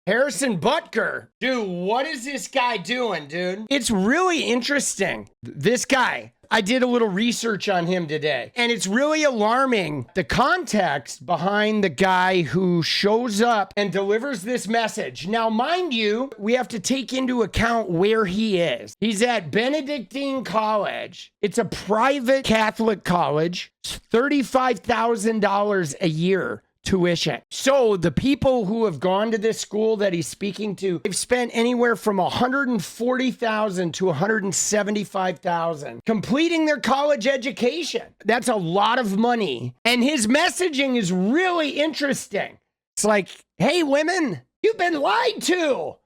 Harrison Butker. Dude, what is this guy doing, dude? It's really interesting. This guy, I did a little research on him today, and it's really alarming the context behind the guy who shows up and delivers this message. Now, mind you, we have to take into account where he is. He's at Benedictine College. It's a private Catholic college. It's $35,000 a year tuition. So the people who have gone to this school that he's speaking to, they've spent anywhere from $140,000 to $175,000 completing their college education. That's a lot of money. And his messaging is really interesting. It's like, hey, women, you've been lied to.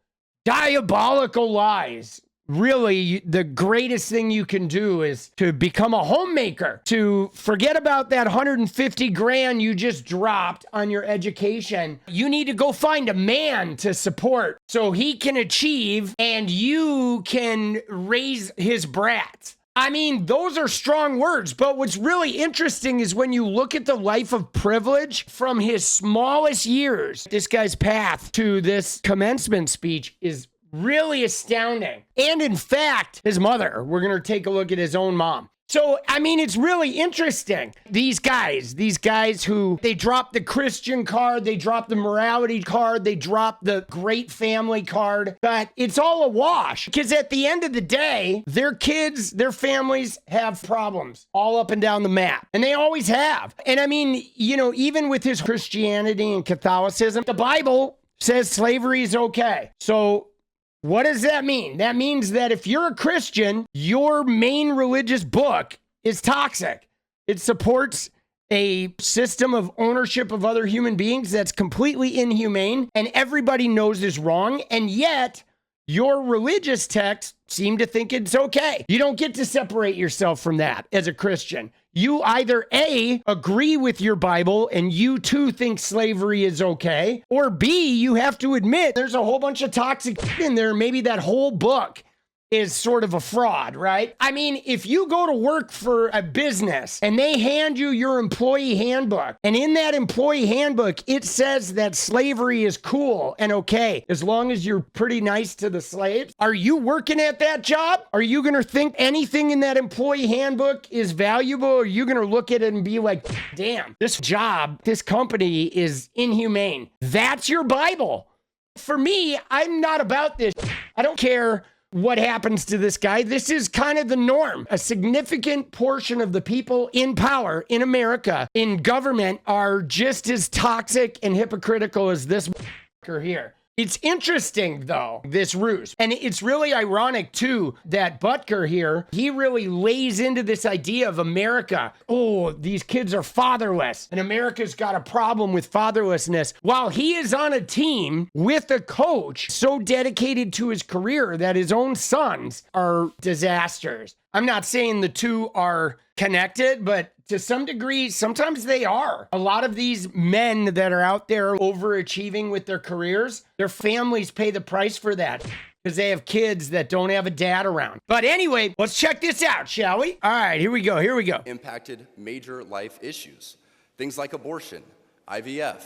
Diabolical lies. Really, the greatest thing you can do is to become a homemaker, to forget about that 150 grand you just dropped on your education. You need to go find a man to support so he can achieve and you can raise his brats. I mean, those are strong words, but what's really interesting is when you look at the life of privilege from his smallest years, this guy's path to this commencement speech is really astounding. And in fact, his mother, we're going to take a look at his own mom. So, I mean, it's really interesting. These guys who, they drop the Christian card, they drop the morality card, they drop the great family card, but it's all a wash because at the end of the day, their kids, their families have problems all up and down the map. And they always have. And I mean, you know, even with his Christianity and Catholicism, the Bible says slavery is okay. So, what does that mean? That means that if you're a Christian, your main religious book is toxic. It supports a system of ownership of other human beings that's completely inhumane and everybody knows is wrong. And yet, your religious texts seem to think it's okay. You don't get to separate yourself from that as a Christian. You either A, agree with your Bible and you too think slavery is okay, or B, you have to admit there's a whole bunch of toxic in there. Maybe that whole book is sort of a fraud, right? I mean, if you go to work for a business and they hand you your employee handbook, and in that employee handbook, it says that slavery is cool and okay, as long as you're pretty nice to the slaves, are you working at that job? Are you going to think anything in that employee handbook is valuable? Or are you going to look at it and be like, damn, this job, this company is inhumane? That's your Bible. For me, I'm not about this. I don't care what happens to this guy. This is kind of the norm. A significant portion of the people in power in America, in government, are just as toxic and hypocritical as this here. It's interesting, though, this ruse. And it's really ironic, too, that Butker here, he really lays into this idea of America. Oh, these kids are fatherless, and America's got a problem with fatherlessness, while he is on a team with a coach so dedicated to his career that his own sons are disasters. I'm not saying the two are connected, but to some degree, sometimes they are. A lot of these men that are out there overachieving with their careers, their families pay the price for that because they have kids that don't have a dad around. But anyway, let's check this out, shall we? All right, here we go. Impacted major life issues. Things like abortion, IVF,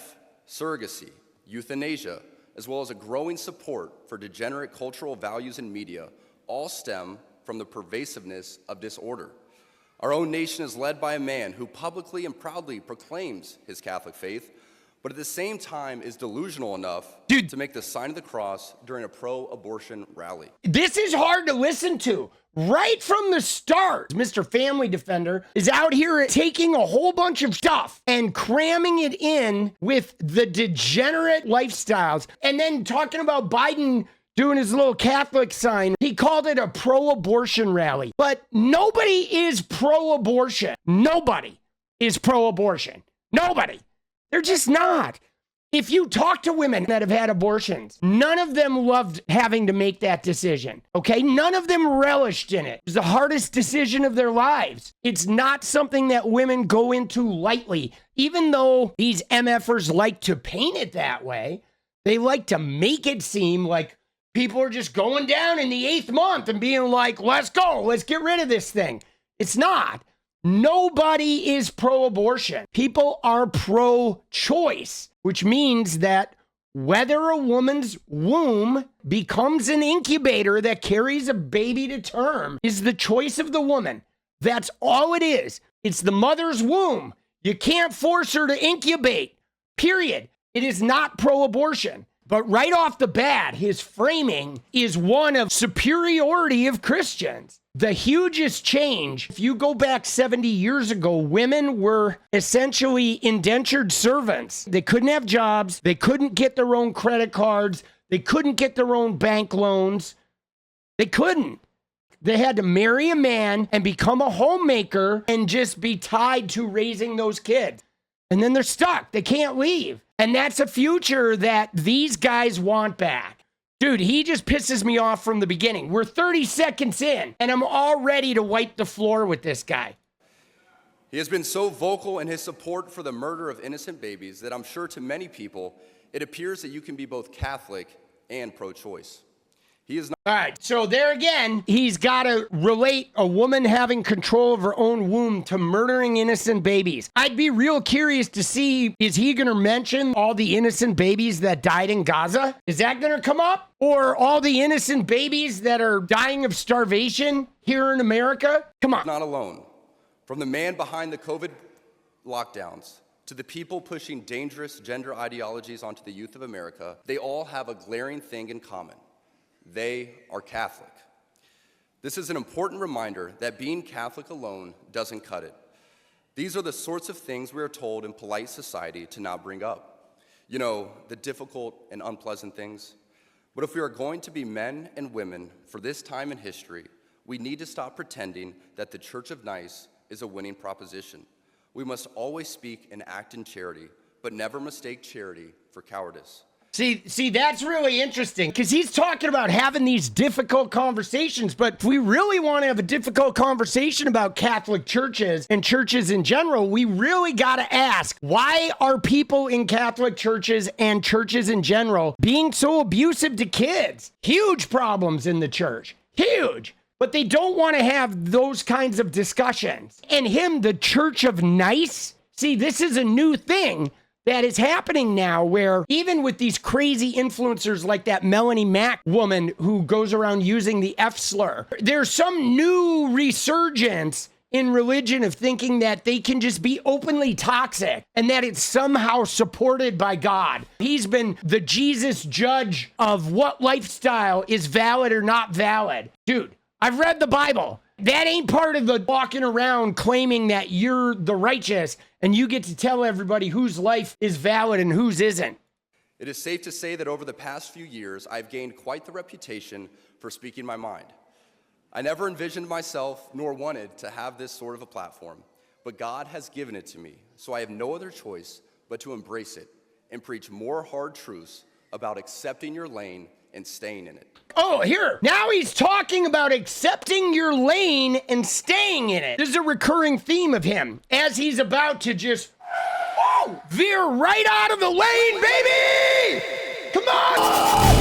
surrogacy, euthanasia, as well as a growing support for degenerate cultural values in media, all stem from the pervasiveness of disorder. Our own nation is led by a man who publicly and proudly proclaims his Catholic faith, but at the same time is delusional enough to make the sign of the cross during a pro-abortion rally. This is hard to listen to. Right from the start, Mr. Family Defender is out here taking a whole bunch of stuff and cramming it in with the degenerate lifestyles and then talking about Biden doing his little Catholic sign. He called it a pro-abortion rally. But nobody is pro-abortion. Nobody is pro-abortion. Nobody. They're just not. If you talk to women that have had abortions, none of them loved having to make that decision, okay? None of them relished in it. It was the hardest decision of their lives. It's not something that women go into lightly. Even though these MFers like to paint it that way, they like to make it seem like people are just going down in the 8th month and being like, let's go, let's get rid of this thing. It's not. Nobody is pro-abortion. People are pro-choice, which means that whether a woman's womb becomes an incubator that carries a baby to term is the choice of the woman. That's all it is. It's the mother's womb. You can't force her to incubate, period. It is not pro-abortion. But right off the bat, his framing is one of superiority of Christians. The hugest change, if you go back 70 years ago, women were essentially indentured servants. They couldn't have jobs. They couldn't get their own credit cards. They couldn't get their own bank loans. They couldn't. They had to marry a man and become a homemaker and just be tied to raising those kids. And then they're stuck. They can't leave. And that's a future that these guys want back. Dude, he just pisses me off from the beginning. We're 30 seconds in, and I'm all ready to wipe the floor with this guy. He has been so vocal in his support for the murder of innocent babies that I'm sure to many people, it appears that you can be both Catholic and pro-choice. He is not. All right, so there again, he's got to relate a woman having control of her own womb to murdering innocent babies. I'd be real curious to see, is he going to mention all the innocent babies that died in Gaza? Is that going to come up? Or all the innocent babies that are dying of starvation here in America? Come on. Not alone. From the man behind the COVID lockdowns to the people pushing dangerous gender ideologies onto the youth of America, they all have a glaring thing in common. They are Catholic. This is an important reminder that being Catholic alone doesn't cut it. These are the sorts of things we are told in polite society to not bring up. You know, the difficult and unpleasant things. But if we are going to be men and women for this time in history, we need to stop pretending that the Church of Nice is a winning proposition. We must always speak and act in charity, but never mistake charity for cowardice. See, that's really interesting because he's talking about having these difficult conversations. But if we really want to have a difficult conversation about Catholic churches and churches in general, we really got to ask, why are people in Catholic churches and churches in general being so abusive to kids? Huge problems in the church. Huge. But they don't want to have those kinds of discussions. And him, the Church of Nice, see, this is a new thing that is happening now where even with these crazy influencers like that Melanie Mack woman who goes around using the F slur, there's some new resurgence in religion of thinking that they can just be openly toxic and that it's somehow supported by God. He's been the Jesus judge of what lifestyle is valid or not valid. Dude, I've read the Bible. That ain't part of the walking around claiming that you're the righteous and you get to tell everybody whose life is valid and whose isn't. It is safe to say that over the past few years, I've gained quite the reputation for speaking my mind. I never envisioned myself nor wanted to have this sort of a platform, but God has given it to me, so I have no other choice but to embrace it and preach more hard truths about accepting your lane and staying in it. Oh, here. Now he's talking about accepting your lane and staying in it. This is a recurring theme of him as he's about to just veer right out of the lane, baby! Come on!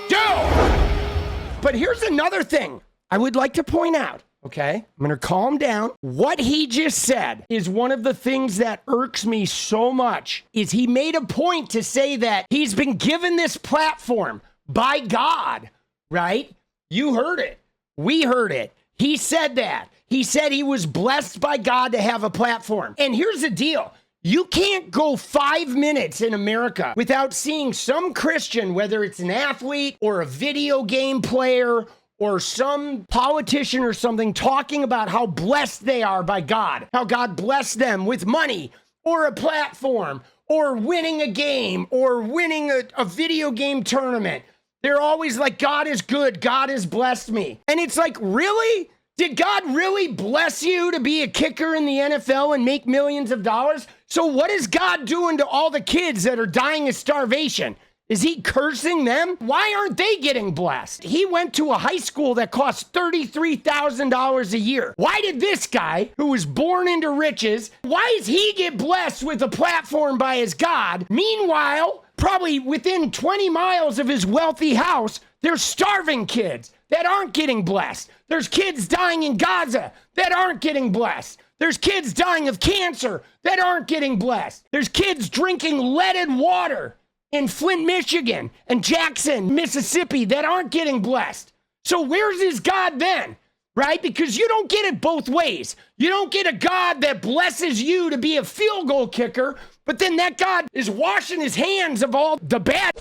Dude! But here's another thing I would like to point out. Okay, I'm going to calm down. What he just said is one of the things that irks me so much is he made a point to say that he's been given this platform by God, right? You heard it. We heard it. He said that. He said he was blessed by God to have a platform. And here's the deal. You can't go 5 minutes in America without seeing some Christian, whether it's an athlete or a video game player or some politician or something, talking about how blessed they are by God, how God blessed them with money or a platform or winning a game or winning a video game tournament. They're always like, God is good. God has blessed me. And it's like, really? Did God really bless you to be a kicker in the NFL and make millions of dollars? So what is God doing to all the kids that are dying of starvation? Is he cursing them? Why aren't they getting blessed? He went to a high school that cost $33,000 a year. Why did this guy, who was born into riches, why does he get blessed with a platform by his God? Meanwhile, probably within 20 miles of his wealthy house, there's starving kids that aren't getting blessed. There's kids dying in Gaza that aren't getting blessed. There's kids dying of cancer that aren't getting blessed. There's kids drinking leaded water in Flint, Michigan, and Jackson, Mississippi that aren't getting blessed. So where's his God then? Right? Because you don't get it both ways. You don't get a God that blesses you to be a field goal kicker, but then that God is washing his hands of all the bad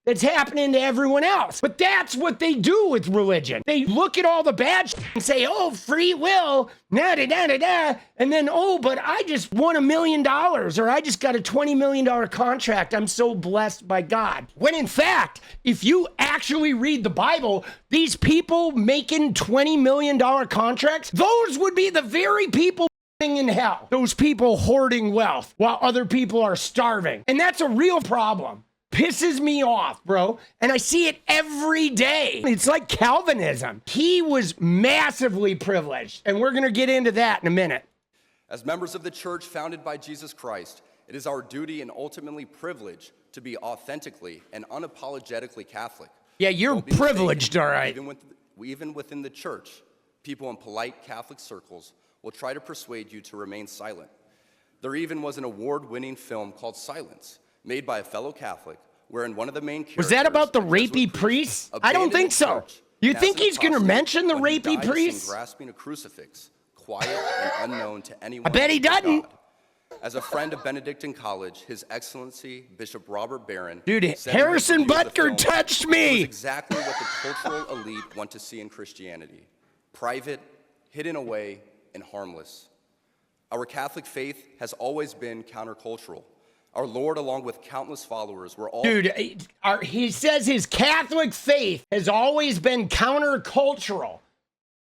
that's happening to everyone else. But that's what they do with religion. They look at all the bad shit and say, oh, free will, na-da-da-da-da, and then, oh, but I just won $1 million, or I just got a $20 million contract. I'm so blessed by God. When in fact, if you actually read the Bible, these people making $20 million contracts, those would be the very people in hell. Those people hoarding wealth while other people are starving. And that's a real problem. Pisses me off, bro. And I see it every day. It's like Calvinism. He was massively privileged. And we're going to get into that in a minute. As members of the church founded by Jesus Christ, it is our duty and ultimately privilege to be authentically and unapologetically Catholic. Yeah, you're privileged, all right. Even within the church, people in polite Catholic circles will try to persuade you to remain silent. There even was an award-winning film called Silence, made by a fellow Catholic, wherein one of the main characters... Was that about the rapey priest? I don't think so. You think he's going to mention the rapey priest? Grasping a crucifix, quiet and unknown to anyone. I bet he doesn't. As a friend of Benedictine College, His Excellency Bishop Robert Barron... Dude, Harrison Butker touched me! ...was exactly what the cultural elite want to see in Christianity. Private, hidden away, and harmless. Our Catholic faith has always been countercultural. Our Lord, along with countless followers, were all... Dude, he says his Catholic faith has always been countercultural.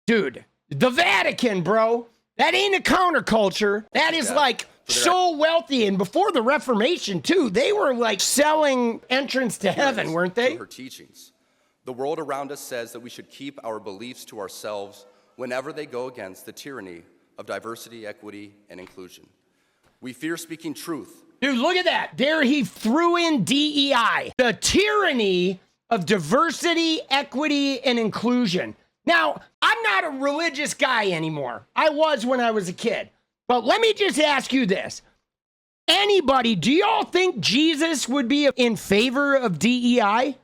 Dude, the Vatican, bro. That ain't a counterculture. That is like so wealthy. And before the Reformation, too, they were like selling entrance to heaven, weren't they? Her teachings. The world around us says that we should keep our beliefs to ourselves whenever they go against the tyranny of diversity, equity, and inclusion. We fear speaking truth. Dude, look at that. There he threw in DEI, the tyranny of diversity, equity, and inclusion. Now, I'm not a religious guy anymore. I was when I was a kid. But let me just ask you this. Anybody, do y'all think Jesus would be in favor of DEI?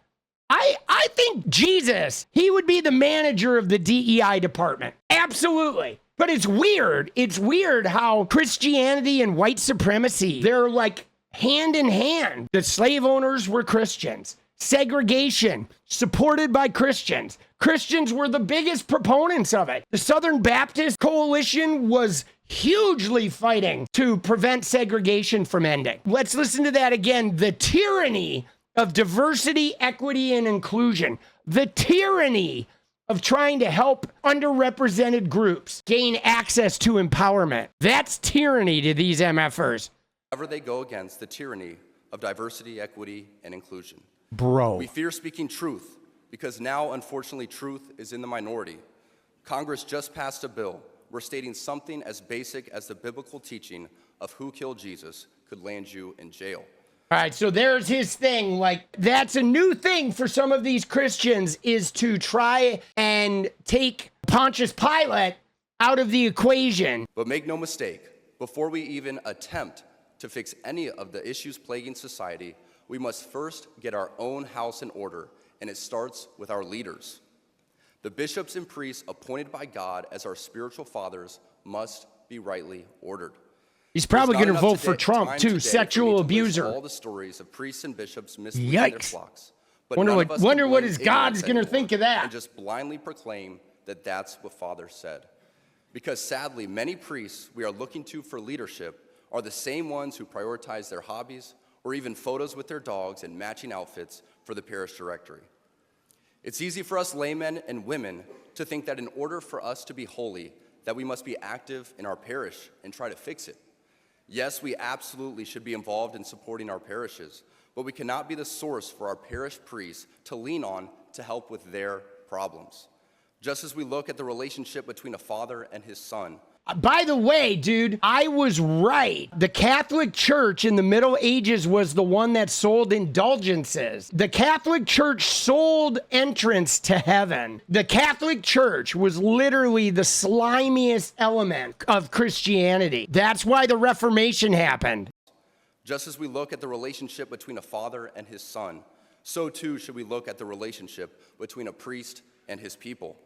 I think Jesus, he would be the manager of the DEI department. Absolutely. But it's weird. It's weird how Christianity and white supremacy, they're like hand in hand. The slave owners were Christians. Segregation, supported by Christians. Christians were the biggest proponents of it. The Southern Baptist Coalition was hugely fighting to prevent segregation from ending. Let's listen to that again. The tyranny of diversity, equity, and inclusion. The tyranny of trying to help underrepresented groups gain access to empowerment. That's tyranny to these MFers. Whenever they go against the tyranny of diversity, equity, and inclusion. Bro. We fear speaking truth because now, unfortunately, truth is in the minority. Congress just passed a bill where stating something as basic as the biblical teaching of who killed Jesus could land you in jail. All right, so there's his thing. Like, that's a new thing for some of these Christians, is to try and take Pontius Pilate out of the equation. But make no mistake, before we even attempt to fix any of the issues plaguing society, we must first get our own house in order, and it starts with our leaders. The bishops and priests appointed by God as our spiritual fathers must be rightly ordered. He's probably going to vote for Trump, too, sexual abuser. All the stories of priests and bishops misleading their flocks. But wonder what his God's going to think of that. And just blindly proclaim that that's what Father said. Because sadly, many priests we are looking to for leadership are the same ones who prioritize their hobbies or even photos with their dogs and matching outfits for the parish directory. It's easy for us laymen and women to think that in order for us to be holy, that we must be active in our parish and try to fix it. Yes, we absolutely should be involved in supporting our parishes, but we cannot be the source for our parish priests to lean on to help with their problems. Just as we look at the relationship between a father and his son. By the way, dude, I was right. The Catholic Church in the Middle Ages was the one that sold indulgences. The Catholic Church sold entrance to heaven. The Catholic Church was literally the slimiest element of Christianity. That's why the Reformation happened. Just as we look at the relationship between a father and his son, so too should we look at the relationship between a priest and his people.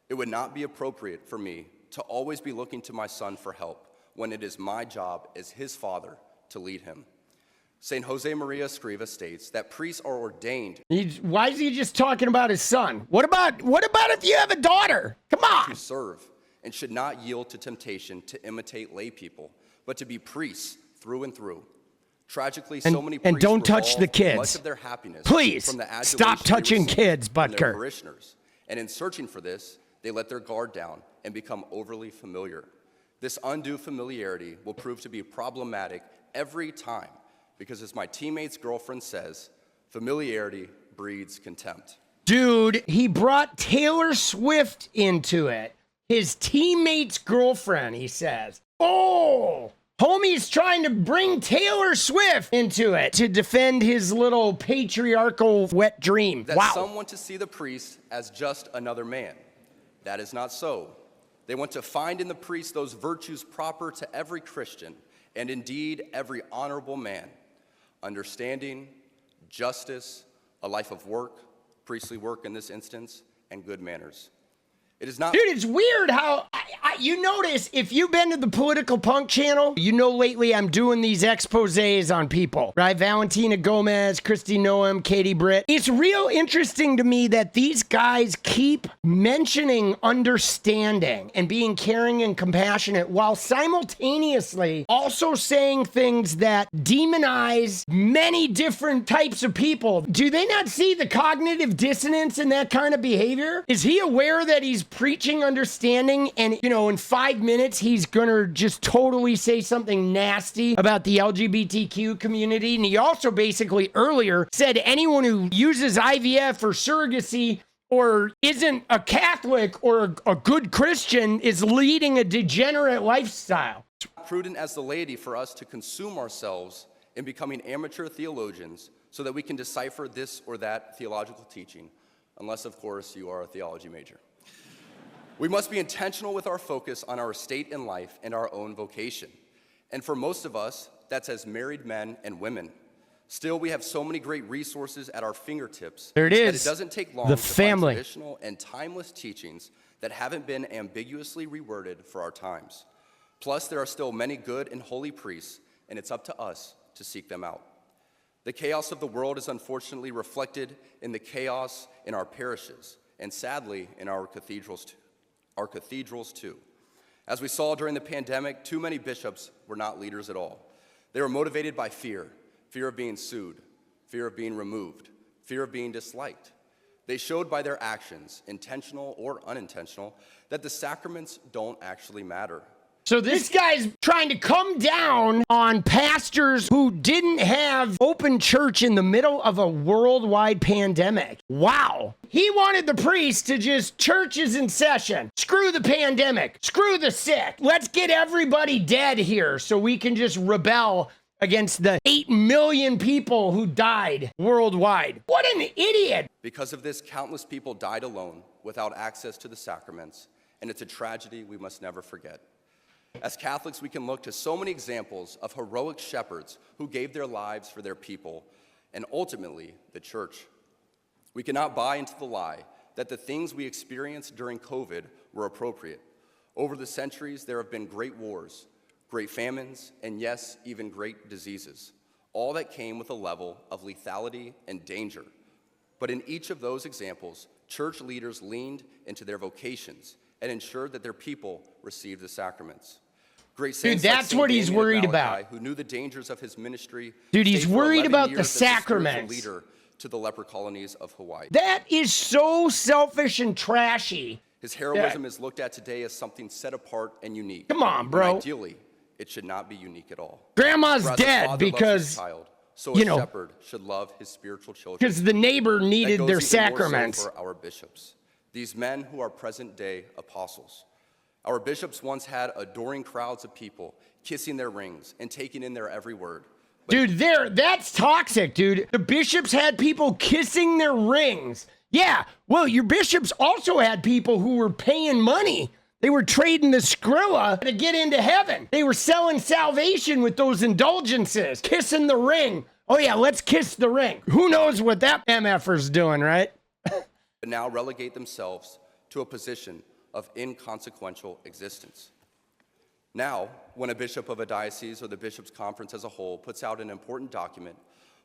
It would not be appropriate for me to always be looking to my son for help when it is my job as his father to lead him. St. Jose Maria Escriva states that priests are ordained. Why is he just talking about his son? What about if you have a daughter? Come on. To serve and should not yield to temptation to imitate lay people, but to be priests through and through. Tragically, so many priests and don't touch the kids. Much of their happiness Please from the stop touching kids, from their Butker. parishioners. And in searching for this, they let their guard down and become overly familiar. This undue familiarity will prove to be problematic every time because, as my teammate's girlfriend says, familiarity breeds contempt. Dude, he brought Taylor Swift into it. His teammate's girlfriend, he says. Oh, homie's trying to bring Taylor Swift into it to defend his little patriarchal wet dream. That Wow. some want to see the priest as just another man. That is not so. They want to find in the priest those virtues proper to every Christian, and indeed every honorable man: understanding, justice, a life of work, priestly work in this instance, and good manners. It is not. Dude, it's weird how you notice if you've been to the Political Punk channel, you know lately I'm doing these exposés on people, right? Valentina Gomez, Christy Noem, Katie Britt. It's real interesting to me that these guys keep mentioning understanding and being caring and compassionate while simultaneously also saying things that demonize many different types of people. Do they not see the cognitive dissonance in that kind of behavior? Is he aware that he's preaching understanding and, in 5 minutes, he's gonna just totally say something nasty about the LGBTQ community? And he also basically earlier said anyone who uses IVF or surrogacy or isn't a Catholic or a good Christian is leading a degenerate lifestyle. Prudent as the laity for us to consume ourselves in becoming amateur theologians so that we can decipher this or that theological teaching, unless, of course, you are a theology major. We must be intentional with our focus on our state in life and our own vocation. And for most of us, that's as married men and women. Still, we have so many great resources at our fingertips. There it is. That it doesn't take long The to family. find traditional and timeless teachings that haven't been ambiguously reworded for our times. Plus, there are still many good and holy priests, and it's up to us to seek them out. The chaos of the world is unfortunately reflected in the chaos in our parishes, and sadly, in our cathedrals too. As we saw during the pandemic, too many bishops were not leaders at all. They were motivated by fear of being sued, fear of being removed, fear of being disliked. They showed by their actions, intentional or unintentional, that the sacraments don't actually matter. So this guy's trying to come down on pastors who didn't have open church in the middle of a worldwide pandemic. Wow. He wanted the priest to just, church is in session. Screw the pandemic. Screw the sick. Let's get everybody dead here so we can just rebel against the 8 million people who died worldwide. What an idiot. Because of this, countless people died alone without access to the sacraments, and it's a tragedy we must never forget. As Catholics, we can look to so many examples of heroic shepherds who gave their lives for their people and ultimately the church. We cannot buy into the lie that the things we experienced during COVID were appropriate. Over the centuries, there have been great wars, great famines, and yes, even great diseases, all that came with a level of lethality and danger. But in each of those examples, church leaders leaned into their vocations and ensured that their people received the sacraments. Great saints Dude, like that's Saint what he's Damien of worried Malachi, about. who knew the dangers of his ministry. Dude, he's stayed for worried 11 about the years as the spiritual sacraments. leader to the leper colonies of Hawaii. That is so selfish and trashy. His heroism is looked at today as something set apart and unique. Come on, when bro. ideally, it should not be unique at all. Grandma's For as a dead father loves his because, child, so a shepherd should love his spiritual children. because the neighbor That needed goes their even more so sacraments. for our bishops, these men who are present-day apostles. Our bishops once had adoring crowds of people kissing their rings and taking in their every word. Dude, that's toxic, dude. The bishops had people kissing their rings. Yeah, well, your bishops also had people who were paying money. They were trading the Skrilla to get into heaven. They were selling salvation with those indulgences, kissing the ring. Oh yeah, let's kiss the ring. Who knows what that MFer's doing, right? But now relegate themselves to a position of inconsequential existence. Now, when a bishop of a diocese or the bishops' conference as a whole puts out an important document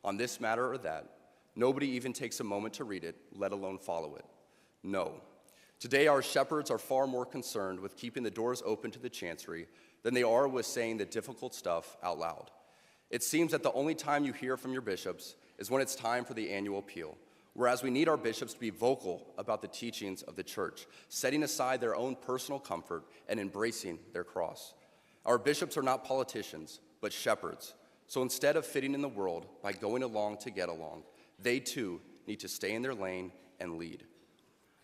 on this matter or that, nobody even takes a moment to read it, let alone follow it. No. Today, our shepherds are far more concerned with keeping the doors open to the chancery than they are with saying the difficult stuff out loud. It seems that the only time you hear from your bishops is when it's time for the annual appeal, whereas we need our bishops to be vocal about the teachings of the church, setting aside their own personal comfort and embracing their cross. Our bishops are not politicians, but shepherds. So instead of fitting in the world by going along to get along, they too need to stay in their lane and lead.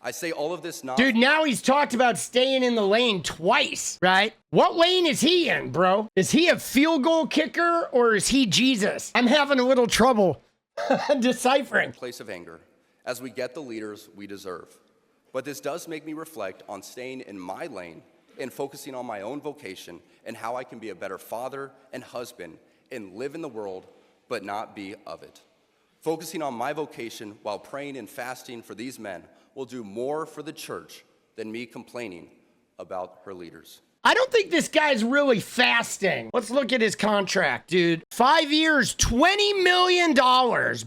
I say all of this not... Dude, now he's talked about staying in the lane twice, right? What lane is he in, bro? Is he a field goal kicker or is he Jesus? I'm having a little trouble deciphering. Place of anger, as we get the leaders we deserve. But this does make me reflect on staying in my lane and focusing on my own vocation and how I can be a better father and husband and live in the world, but not be of it. Focusing on my vocation while praying and fasting for these men will do more for the church than me complaining about her leaders. I don't think this guy's really fasting. Let's look at his contract, dude. 5 years, $20 million,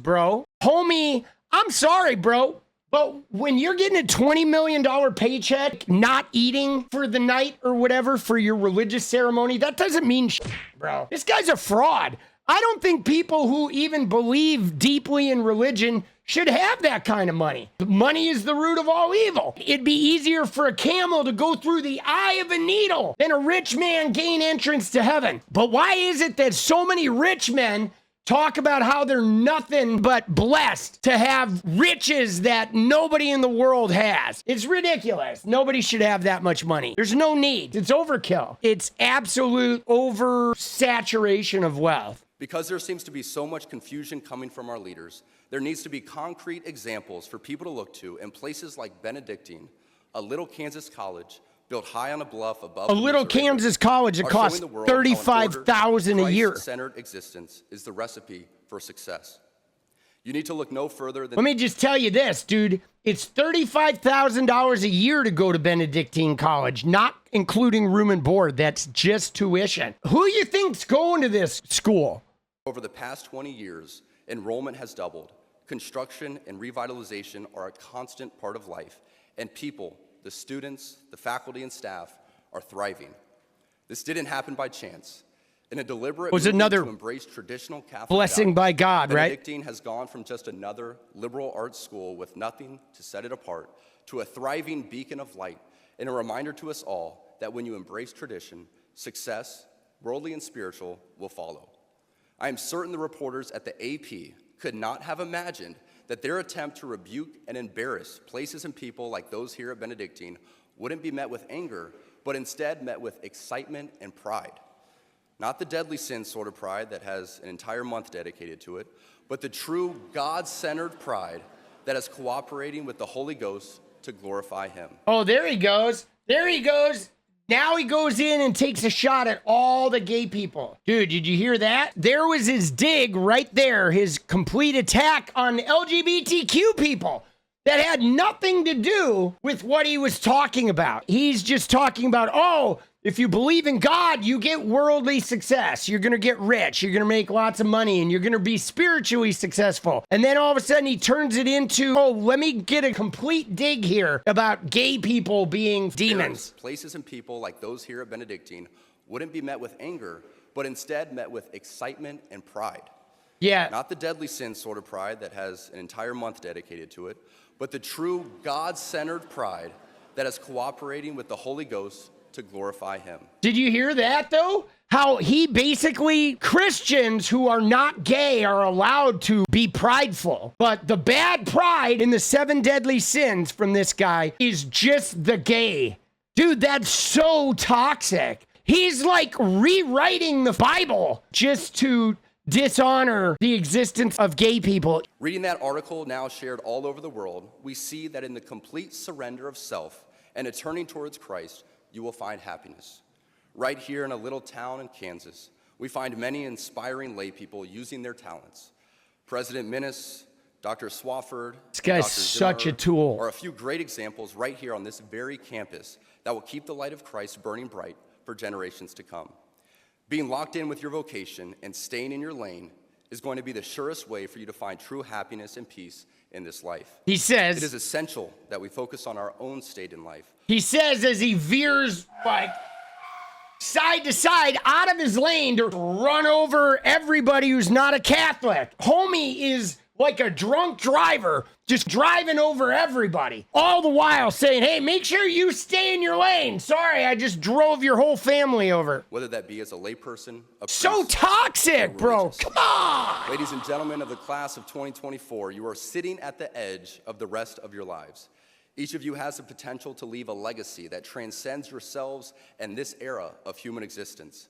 bro. Homie, I'm sorry, bro, but when you're getting a $20 million paycheck, not eating for the night or whatever for your religious ceremony, that doesn't mean shit, bro. This guy's a fraud. I don't think people who even believe deeply in religion should have that kind of money. Money is the root of all evil. It'd be easier for a camel to go through the eye of a needle than a rich man gain entrance to heaven. But why is it that so many rich men talk about how they're nothing but blessed to have riches that nobody in the world has? It's ridiculous. Nobody should have that much money. There's no need. It's overkill. It's absolute oversaturation of wealth. Because there seems to be so much confusion coming from our leaders, there needs to be concrete examples for people to look to in places like Benedictine, a little Kansas college built high on a bluff above a little Kansas college that costs $35,000 a year. Christ-centered existence is the recipe for success. You need to look no further than... Let me just tell you this, dude. It's $35,000 a year to go to Benedictine College, not including room and board. That's just tuition. Who you think's going to this school? Over the past 20 years, enrollment has doubled. Construction and revitalization are a constant part of life, and people, the students, the faculty and staff, are thriving. This didn't happen by chance. In a deliberate was another to embrace traditional Catholic blessing values, by God, right? Benedictine has gone from just another liberal arts school with nothing to set it apart to a thriving beacon of light and a reminder to us all that when you embrace tradition, success, worldly and spiritual, will follow. I am certain the reporters at the AP could not have imagined that their attempt to rebuke and embarrass places and people like those here at Benedictine wouldn't be met with anger, but instead met with excitement and pride. Not the deadly sin sort of pride that has an entire month dedicated to it, but the true God-centered pride that is cooperating with the Holy Ghost to glorify Him. Oh, there he goes. There he goes. Now he goes in and takes a shot at all the gay people. Dude, did you hear that? There was his dig right there, his complete attack on LGBTQ people that had nothing to do with what he was talking about. He's just talking about, oh, if you believe in God, you get worldly success. You're going to get rich. You're going to make lots of money, and you're going to be spiritually successful. And then all of a sudden he turns it into, oh, let me get a complete dig here about gay people being demons. Places and people like those here at Benedictine wouldn't be met with anger, but instead met with excitement and pride. Yeah. Not the deadly sin sort of pride that has an entire month dedicated to it, but the true God-centered pride that is cooperating with the Holy Ghost to glorify Him. Did you hear that, though? How he basically, Christians who are not gay are allowed to be prideful. But the bad pride in the 7 deadly sins from this guy is just the gay. Dude, that's so toxic. He's like rewriting the Bible just to dishonor the existence of gay people. Reading that article now shared all over the world, we see that in the complete surrender of self and a turning towards Christ, you will find happiness. Right here in a little town in Kansas, we find many inspiring lay people using their talents. President Minnis, Dr. Swafford, This guy's Dr. such a Zimmer tool. are a few great examples right here on this very campus that will keep the light of Christ burning bright for generations to come. Being locked in with your vocation and staying in your lane is going to be the surest way for you to find true happiness and peace in this life. He says, it is essential that we focus on our own state in life. He says as he veers like side to side out of his lane to run over everybody who's not a Catholic. Homie is like a drunk driver, just driving over everybody, all the while saying, hey, make sure you stay in your lane. Sorry, I just drove your whole family over. Whether that be as a layperson, a So priest, toxic, or bro. religious. Come on. Ladies and gentlemen of the class of 2024, you are sitting at the edge of the rest of your lives. Each of you has the potential to leave a legacy that transcends yourselves and this era of human existence.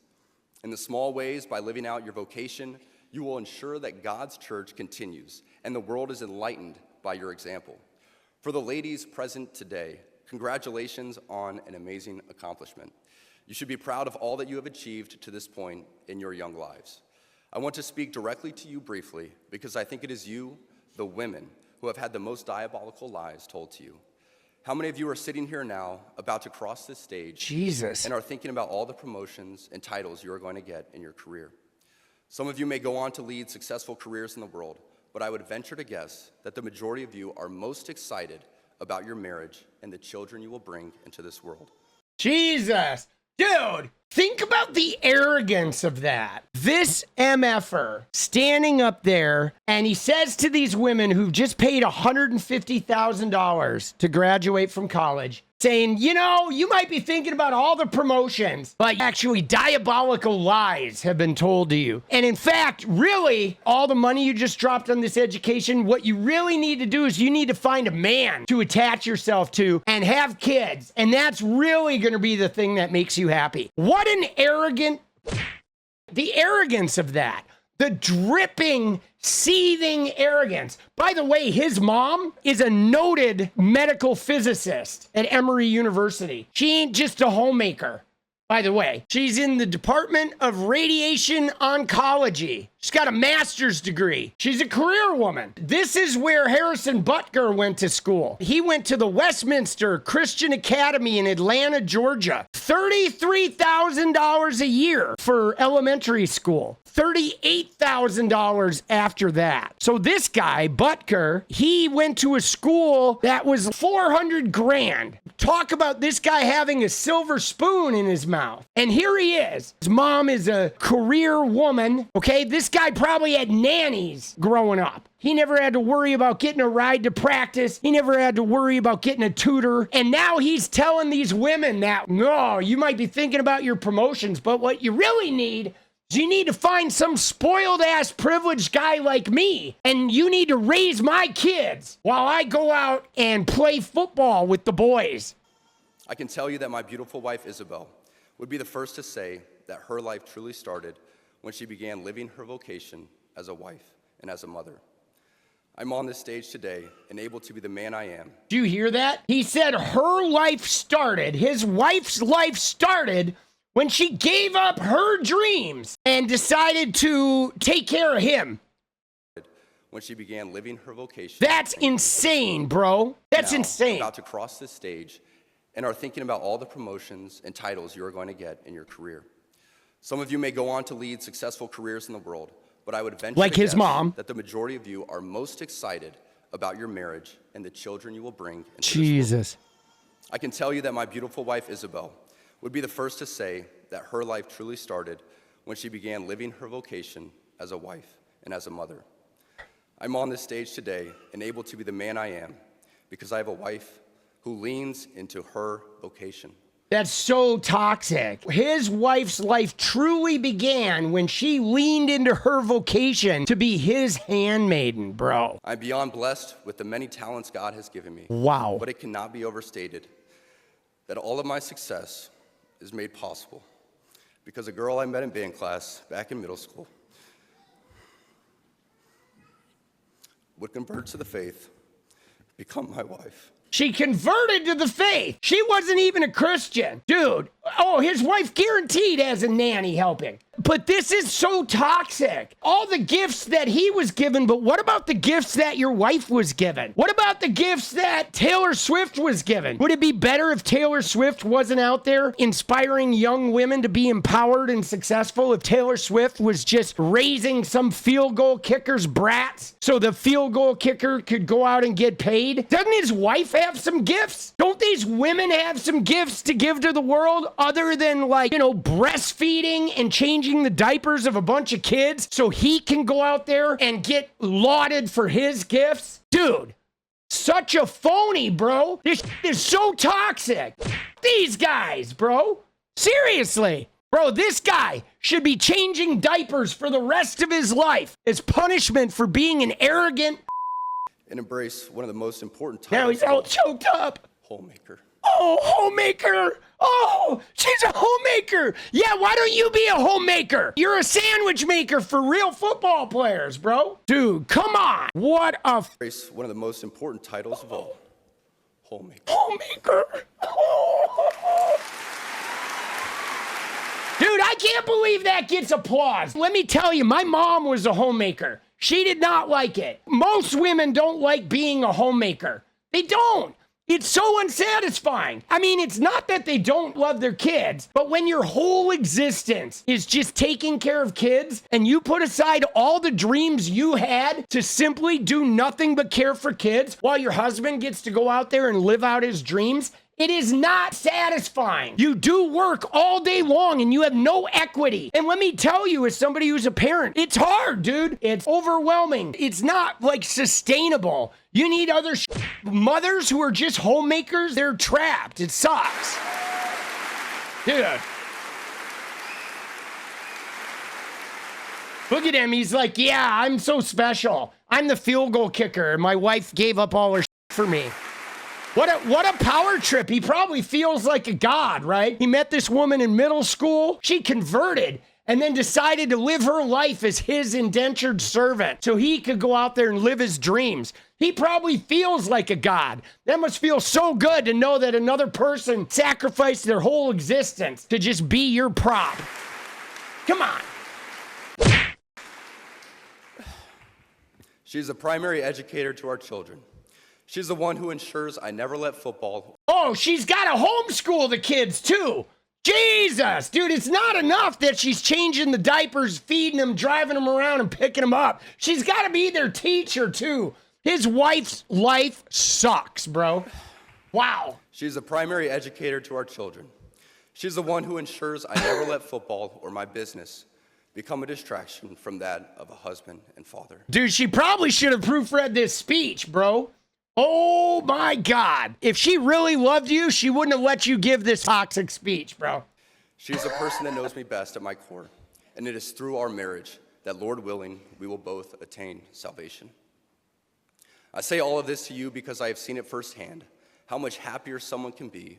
In the small ways, by living out your vocation, you will ensure that God's church continues and the world is enlightened by your example. For the ladies present today, congratulations on an amazing accomplishment. You should be proud of all that you have achieved to this point in your young lives. I want to speak directly to you briefly because I think it is you, the women, who have had the most diabolical lies told to you. How many of you are sitting here now about to cross this stage Jesus. and are thinking about all the promotions and titles you are going to get in your career? Some of you may go on to lead successful careers in the world, but I would venture to guess that the majority of you are most excited about your marriage and the children you will bring into this world. Jesus. Dude, think about the arrogance of that. This MFer standing up there, and he says to these women who've just paid $150,000 to graduate from college, saying, you know, you might be thinking about all the promotions, but actually diabolical lies have been told to you. And in fact, really, all the money you just dropped on this education, what you really need to do is you need to find a man to attach yourself to and have kids. And that's really going to be the thing that makes you happy. What an the arrogance of that. The dripping, seething arrogance. By the way, his mom is a noted medical physicist at Emory University. She ain't just a homemaker, by the way. She's in the Department of Radiation Oncology. She's got a master's degree. She's a career woman. This is where Harrison Butker went to school. He went to the Westminster Christian Academy in Atlanta, Georgia. $33,000 a year for elementary school. $38,000 after that. So this guy, Butker, he went to a school that was $400,000. Talk about this guy having a silver spoon in his mouth. And here he is. His mom is a career woman. Okay, this guy probably had nannies growing up. He never had to worry about getting a ride to practice. He never had to worry about getting a tutor. And now he's telling these women that, no, you might be thinking about your promotions, but what you really need is you need to find some spoiled ass privileged guy like me. And you need to raise my kids while I go out and play football with the boys. I can tell you that my beautiful wife, Isabel, would be the first to say that her life truly started when she began living her vocation as a wife and as a mother. I'm on this stage today and able to be the man I am. Do you hear that? He said her life started, his wife's life started when she gave up her dreams and decided to take care of him. When she began living her vocation. That's insane, bro. That's now, insane. About to cross this stage and are thinking about all the promotions and titles you are going to get in your career. Some of you may go on to lead successful careers in the world, but I would venture like to his guess mom that the majority of you are most excited about your marriage and the children you will bring into Jesus. this world. I can tell you that my beautiful wife, Isabel, would be the first to say that her life truly started when she began living her vocation as a wife and as a mother. I'm on this stage today and able to be the man I am because I have a wife who leans into her vocation. That's so toxic. His wife's life truly began when she leaned into her vocation to be his handmaiden, bro. I'm beyond blessed with the many talents God has given me. Wow. But it cannot be overstated that all of my success is made possible because a girl I met in band class back in middle school would convert to the faith, become my wife. She converted to the faith. She wasn't even a Christian. Dude, his wife guaranteed has a nanny helping. But this is so toxic. All the gifts that he was given, but what about the gifts that your wife was given? What about the gifts that Taylor Swift was given? Would it be better if Taylor Swift wasn't out there inspiring young women to be empowered and successful, if Taylor Swift was just raising some field goal kicker's brats so the field goal kicker could go out and get paid? Doesn't his wife have some gifts? Don't these women have some gifts to give to the world other than breastfeeding and changing the diapers of a bunch of kids so he can go out there and get lauded for his gifts? Dude, such a phony, bro. This is so toxic. These guys, bro. Seriously. Bro, this guy should be changing diapers for the rest of his life as punishment for being an arrogant and embrace one of the most important Now titles. he's all choked up. Homemaker. Oh, homemaker. Oh, she's a homemaker. Yeah, why don't you be a homemaker? You're a sandwich maker for real football players, bro. Dude, come on. What a Embrace one of the most important titles of all. Homemaker. homemaker. Oh. Dude, I can't believe that gets applause. Let me tell you, my mom was a homemaker. She did not like it. Most women don't like being a homemaker. They don't. It's so unsatisfying. I mean, it's not that they don't love their kids, but when your whole existence is just taking care of kids and you put aside all the dreams you had to simply do nothing but care for kids while your husband gets to go out there and live out his dreams, it is not satisfying. You do work all day long and you have no equity. And let me tell you, as somebody who's a parent, it's hard, dude. It's overwhelming. It's not sustainable. You need other mothers who are just homemakers. They're trapped. It sucks. Dude. Look at him. He's like, yeah, I'm so special. I'm the field goal kicker. And my wife gave up all her for me. What a power trip. He probably feels like a god, right? He met this woman in middle school. She converted and then decided to live her life as his indentured servant so he could go out there and live his dreams. He probably feels like a god. That must feel so good to know that another person sacrificed their whole existence to just be your prop. Come on. She's a primary educator to our children. She's the one who ensures I never let football. Oh, she's got to homeschool the kids too. Jesus, dude, it's not enough that she's changing the diapers, feeding them, driving them around and picking them up. She's got to be their teacher too. His wife's life sucks, bro. Wow. She's a primary educator to our children. She's the one who ensures I never let football or my business become a distraction from that of a husband and father. Dude, she probably should have proofread this speech, bro. Oh my God. If she really loved you, she wouldn't have let you give this toxic speech, bro. She's the person that knows me best at my core, and it is through our marriage that, Lord willing, we will both attain salvation. I say all of this to you because I have seen it firsthand, how much happier someone can be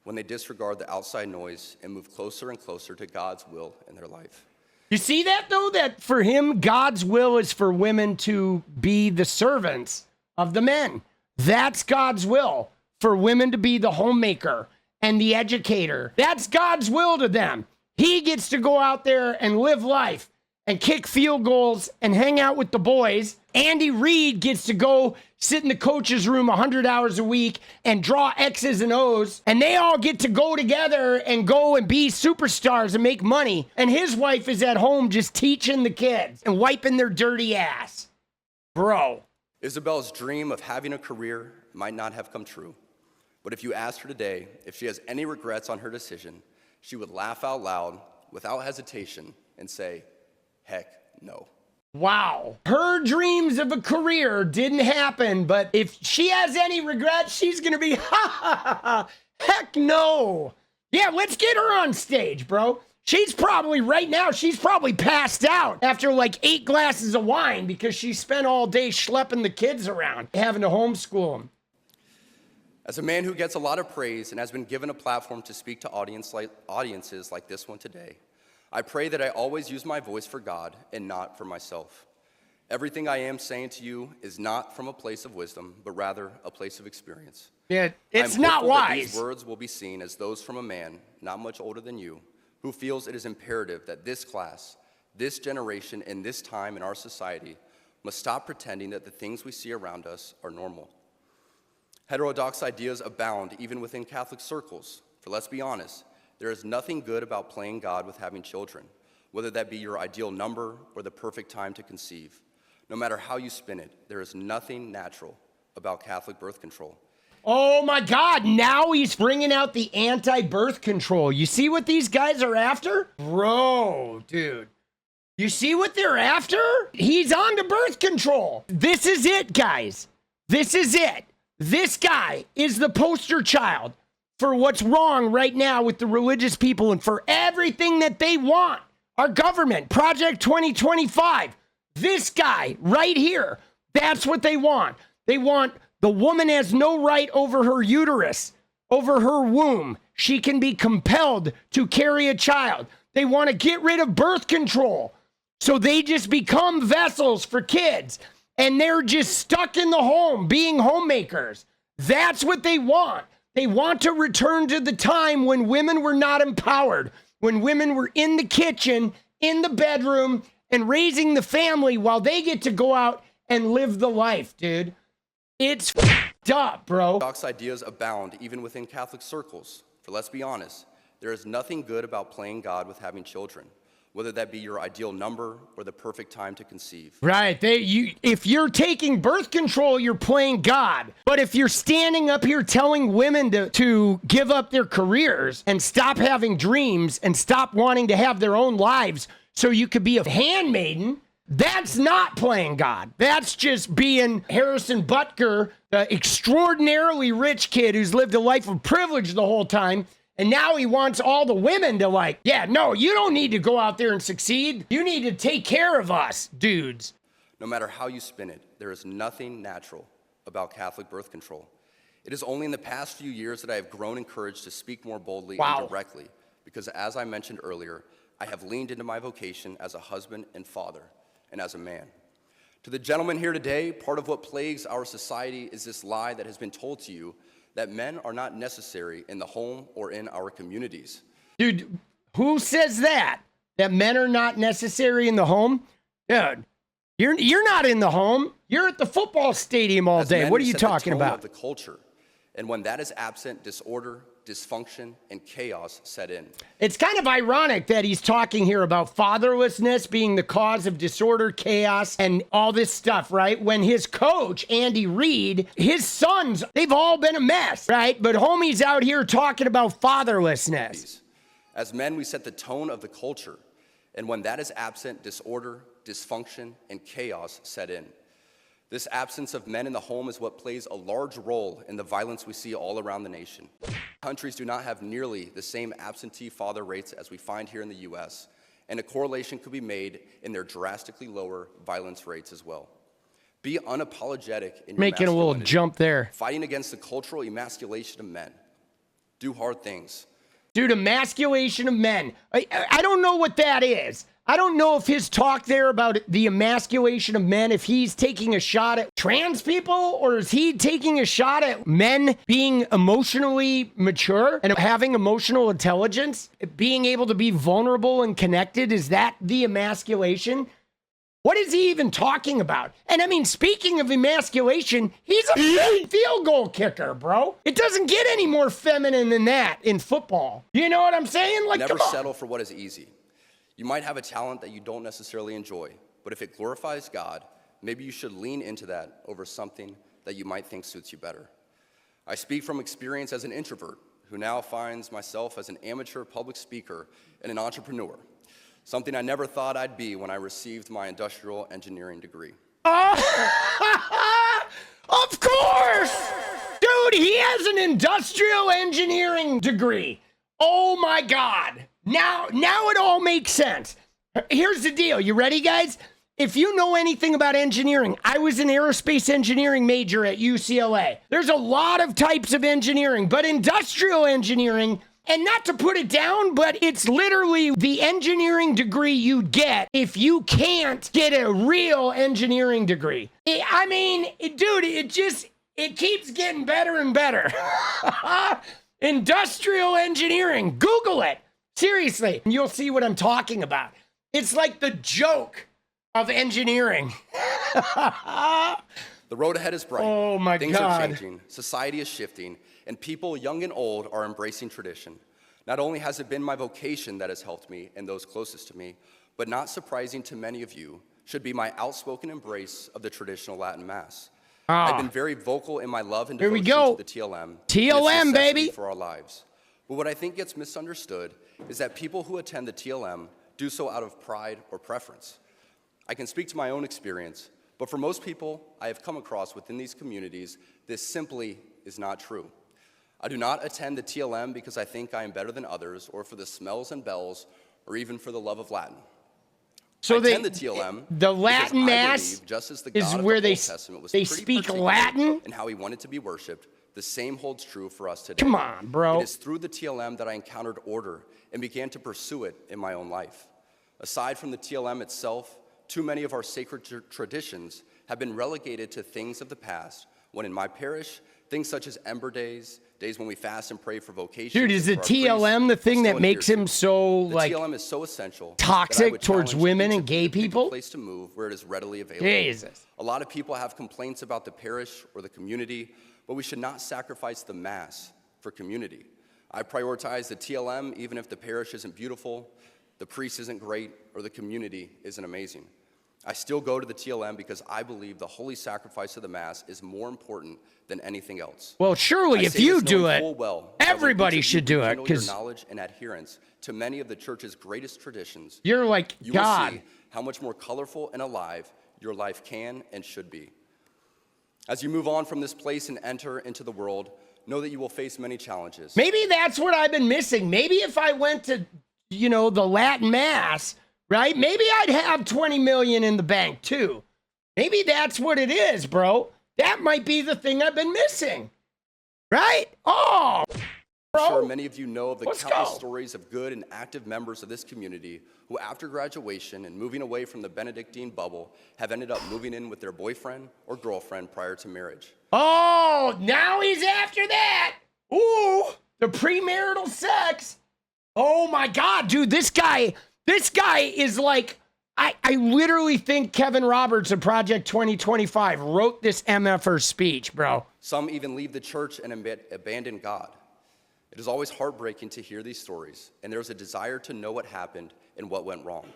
when they disregard the outside noise and move closer and closer to God's will in their life. You see that, though? That for him, God's will is for women to be the servants of the men. That's God's will, for women to be the homemaker and the educator. That's God's will to them. He gets to go out there and live life and kick field goals and hang out with the boys. Andy Reid gets to go sit in the coach's room 100 hours a week and draw X's and O's. And they all get to go together and go and be superstars and make money. And his wife is at home just teaching the kids and wiping their dirty ass. Bro. Isabel's dream of having a career might not have come true. But if you asked her today if she has any regrets on her decision, she would laugh out loud without hesitation and say, heck no. Wow. Her dreams of a career didn't happen, but if she has any regrets, she's going to be, ha ha ha ha, heck no. Yeah, let's get her on stage, bro. She's probably, right now, she's probably passed out after 8 glasses of wine because she spent all day schlepping the kids around, having to homeschool them. As a man who gets a lot of praise and has been given a platform to speak to audiences like this one today, I pray that I always use my voice for God and not for myself. Everything I am saying to you is not from a place of wisdom, but rather a place of experience. Yeah, it's I'm not hopeful that wise. these words will be seen as those from a man, not much older than you, who feels it is imperative that this class, this generation, and this time in our society must stop pretending that the things we see around us are normal. Heterodox ideas abound even within Catholic circles, for let's be honest, there is nothing good about playing God with having children, whether that be your ideal number or the perfect time to conceive. No matter how you spin it, there is nothing natural about Catholic birth control. Oh my God, now he's bringing out the anti-birth control. You see what these guys are after? Bro, dude. You see what they're after? He's on to birth control. This is it, guys. This is it. This guy is the poster child for what's wrong right now with the religious people and for everything that they want. Our government, Project 2025. This guy right here, that's what they want. They want the woman has no right over her uterus, over her womb. She can be compelled to carry a child. They want to get rid of birth control. So they just become vessels for kids. And they're just stuck in the home being homemakers. That's what they want. They want to return to the time when women were not empowered, when women were in the kitchen, in the bedroom, and raising the family while they get to go out and live the life, dude. It's f***ed up, bro. Orthodox ideas abound even within Catholic circles. For let's be honest, there is nothing good about playing God with having children, whether that be your ideal number or the perfect time to conceive. Right. If you're taking birth control, you're playing God. But if you're standing up here telling women to give up their careers and stop having dreams and stop wanting to have their own lives so you could be a handmaiden, that's not playing God. That's just being Harrison Butker, the extraordinarily rich kid who's lived a life of privilege the whole time. And now he wants all the women to yeah, no, you don't need to go out there and succeed. You need to take care of us, dudes. No matter how you spin it, there is nothing natural about Catholic birth control. It is only in the past few years that I have grown encouraged to speak more boldly and directly, because as I mentioned earlier, I have leaned into my vocation as a husband and father, and as a man. To the gentleman here today, part of what plagues our society is this lie that has been told to you that men are not necessary in the home or in our communities. Dude, who says that? That men are not necessary in the home? Dude, you're not in the home. You're at the football stadium all day. What are you talking about? Of the culture. And when that is absent, disorder, dysfunction, and chaos set in. It's kind of ironic that he's talking here about fatherlessness being the cause of disorder, chaos, and all this stuff, right? When his coach, Andy Reid, his sons, they've all been a mess, right? But homie's out here talking about fatherlessness. As men, we set the tone of the culture. And when that is absent, disorder, dysfunction, and chaos set in. This absence of men in the home is what plays a large role in the violence we see all around the nation. Countries do not have nearly the same absentee father rates as we find here in the US, and a correlation could be made in their drastically lower violence rates as well. Be unapologetic in your Making a little jump there. Fighting against the cultural emasculation of men. Do hard things. Dude, emasculation of men. I don't know what that is. I don't know if his talk there about the emasculation of men, if he's taking a shot at trans people, or is he taking a shot at men being emotionally mature and having emotional intelligence, being able to be vulnerable and connected? Is that the emasculation? What is he even talking about? And I mean, speaking of emasculation, he's a field goal kicker, bro. It doesn't get any more feminine than that in football. You know what I'm saying? Never settle for what is easy. You might have a talent that you don't necessarily enjoy, but if it glorifies God, maybe you should lean into that over something that you might think suits you better. I speak from experience as an introvert who now finds myself as an amateur public speaker and an entrepreneur, something I never thought I'd be when I received my industrial engineering degree. Of course! Dude, he has an industrial engineering degree. Oh my God. Now it all makes sense. Here's the deal. You ready, guys? If you know anything about engineering, I was an aerospace engineering major at UCLA. There's a lot of types of engineering, but industrial engineering, and not to put it down, but it's literally the engineering degree you get if you can't get a real engineering degree. Dude, it keeps getting better and better. Industrial engineering, Google it. Seriously, you'll see what I'm talking about. It's like the joke of engineering. The road ahead is bright. Oh my Things God. are changing, society is shifting, and people young and old are embracing tradition. Not only has it been my vocation that has helped me and those closest to me, but not surprising to many of you, should be my outspoken embrace of the traditional Latin Mass. I've been very vocal in my love and devotion to the TLM. TLM, baby. For our lives. But what I think gets misunderstood is that people who attend the TLM do so out of pride or preference. I can speak to my own experience, but for most people I have come across within these communities, this simply is not true. I do not attend the TLM because I think I am better than others, or for the smells and bells, or even for the love of Latin. So I attend the TLM the Latin Mass just as the is God of where the they Old Testament was they pretty speak particular Latin? and how he wanted to be worshipped, the same holds true for us today. Come on, bro. It is through the TLM that I encountered order and began to pursue it in my own life. Aside from the TLM itself, too many of our sacred traditions have been relegated to things of the past, when in my parish, things such as Ember Days, days when we fast and pray for vocation. Dude, is the TLM the thing that makes him so, the TLM is so essential, toxic towards women and gay people? A place to move where it is readily available. Jesus. A lot of people have complaints about the parish or the community, but we should not sacrifice the Mass for community. I prioritize the TLM even if the parish isn't beautiful, the priest isn't great, or the community isn't amazing. I still go to the TLM because I believe the holy sacrifice of the Mass is more important than anything else. Well, surely if you do it, everybody that should do it, your because knowledge and adherence to many of the church's greatest traditions, you're like you God. will see how much more colorful and alive your life can and should be. As you move on from this place and enter into the world, know that you will face many challenges. Maybe that's what I've been missing. Maybe if I went to, the Latin Mass, right? Maybe I'd have 20 million in the bank too. Maybe that's what it is, bro. That might be the thing I've been missing, right? Oh, bro. I'm sure many of you know of the Let's countless go. stories of good and active members of this community who, after graduation and moving away from the Benedictine bubble, have ended up moving in with their boyfriend or girlfriend prior to marriage. Oh, now he's after that. Ooh, the premarital sex. Oh my God, dude, this guy is like, I literally think Kevin Roberts of Project 2025 wrote this MFR speech, bro. Some even leave the church and abandon God. It is always heartbreaking to hear these stories, and there is a desire to know what happened and what went wrong.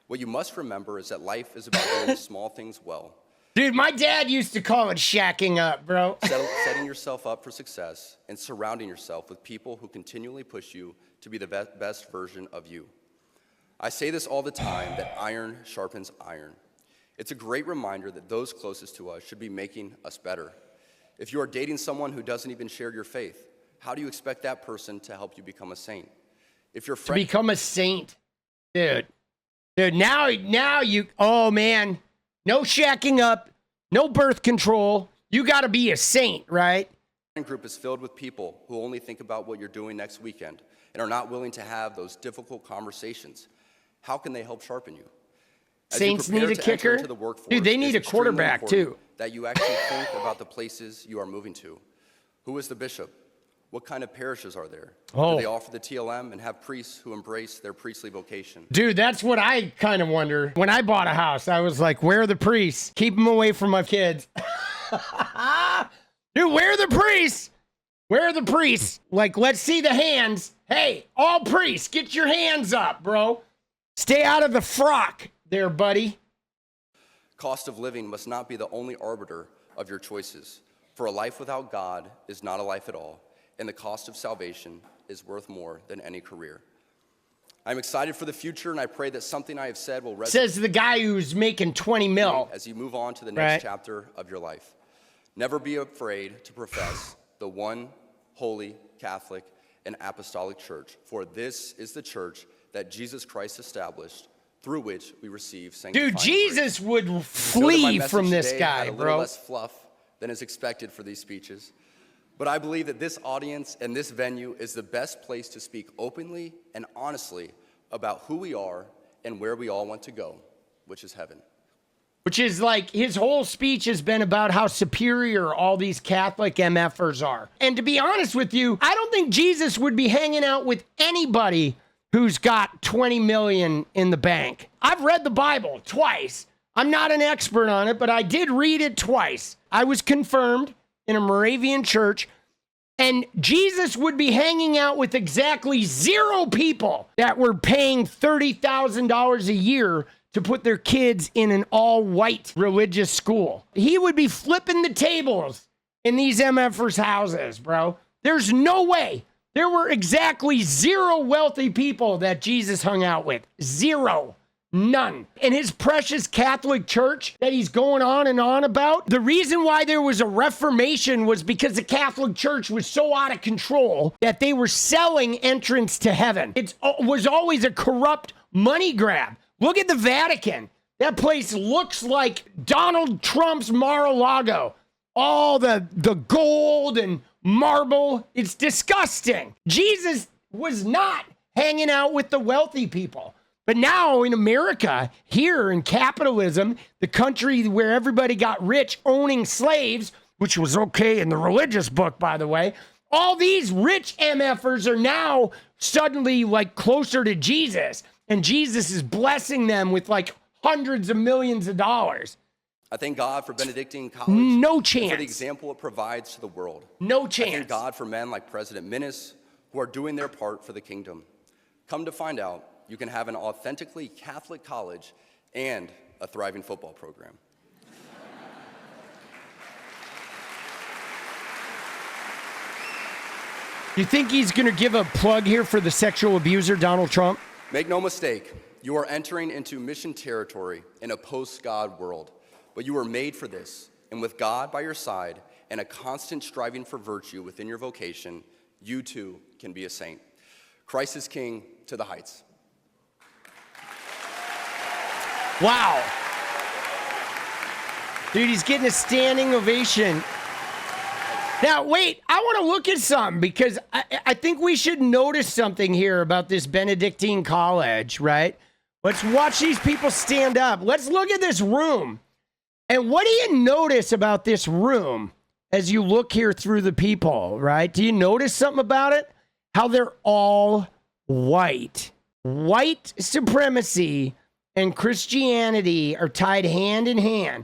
What you must remember is that life is about doing the small things well. Dude, my dad used to call it shacking up, bro. Setting yourself up for success and surrounding yourself with people who continually push you to be the best version of you. I say this all the time, that iron sharpens iron. It's a great reminder that those closest to us should be making us better. If you are dating someone who doesn't even share your faith, how do you expect that person to help you become a saint? If your friend... To become a saint, dude. Dude, now you, oh man, no shacking up, no birth control. You got to be a saint, right? Group is filled with people who only think about what you're doing next weekend and are not willing to have those difficult conversations. How can they help sharpen you? As Saints you need a kicker. the workforce, Dude, they need a quarterback too. That you actually think about the places you are moving to. Who is the bishop? What kind of parishes are there? Oh. Do they offer the TLM and have priests who embrace their priestly vocation? Dude, that's what I kind of wonder. When I bought a house, I was like, where are the priests? Keep them away from my kids. Dude, where are the priests? Where are the priests? Like, let's see the hands. Hey, all priests, get your hands up, bro. Stay out of the frock there, buddy. Cost of living must not be the only arbiter of your choices. For a life without God is not a life at all, and the cost of salvation is worth more than any career. I'm excited for the future, and I pray that something I have said will resonate. Says the guy who's making 20 mil. As you move on to the next chapter of your life. Never be afraid to profess the one holy, Catholic, and apostolic church, for this is the church that Jesus Christ established through which we receive sanctifying Dude, Jesus grace. would Know that my flee message from this today guy, had a little bro. less fluff than is expected for these speeches, but I believe that this audience and this venue is the best place to speak openly and honestly about who we are and where we all want to go, which is heaven. Which is like his whole speech has been about how superior all these Catholic MFers are. And to be honest with you, I don't think Jesus would be hanging out with anybody who's got 20 million in the bank. I've read the Bible twice. I'm not an expert on it, but I did read it twice. I was confirmed in a Moravian church, and Jesus would be hanging out with exactly 0 people that were paying $30,000 a year to put their kids in an all-white religious school. He would be flipping the tables in these MFers' houses, bro. There's no way. There were exactly 0 wealthy people that Jesus hung out with. 0. None. And his precious Catholic Church that he's going on and on about, the reason why there was a Reformation was because the Catholic Church was so out of control that they were selling entrance to heaven. It was always a corrupt money grab. Look at the Vatican. That place looks like Donald Trump's Mar-a-Lago. All the gold and marble. It's disgusting. Jesus was not hanging out with the wealthy people. But now in America, here in capitalism, the country where everybody got rich owning slaves, which was okay in the religious book, by the way, all these rich MFers are now suddenly like closer to Jesus. And Jesus is blessing them with like hundreds of millions of dollars. I thank God for Benedictine College. No chance. For the example it provides to the world. No chance. I thank God for men like President Minnis who are doing their part for the kingdom. Come to find out, you can have an authentically Catholic college and a thriving football program. You think he's going to give a plug here for the sexual abuser, Donald Trump? Make no mistake, you are entering into mission territory in a post-God world, but you were made for this, and with God by your side and a constant striving for virtue within your vocation, you too can be a saint. Christ is King to the heights. Wow. Dude, he's getting a standing ovation. Now, wait, I want to look at something because I think we should notice something here about this Benedictine College, right? Let's watch these people stand up. Let's look at this room. And what do you notice about this room as you look here through the people, right? Do you notice something about it? How they're all white. White supremacy and Christianity are tied hand in hand.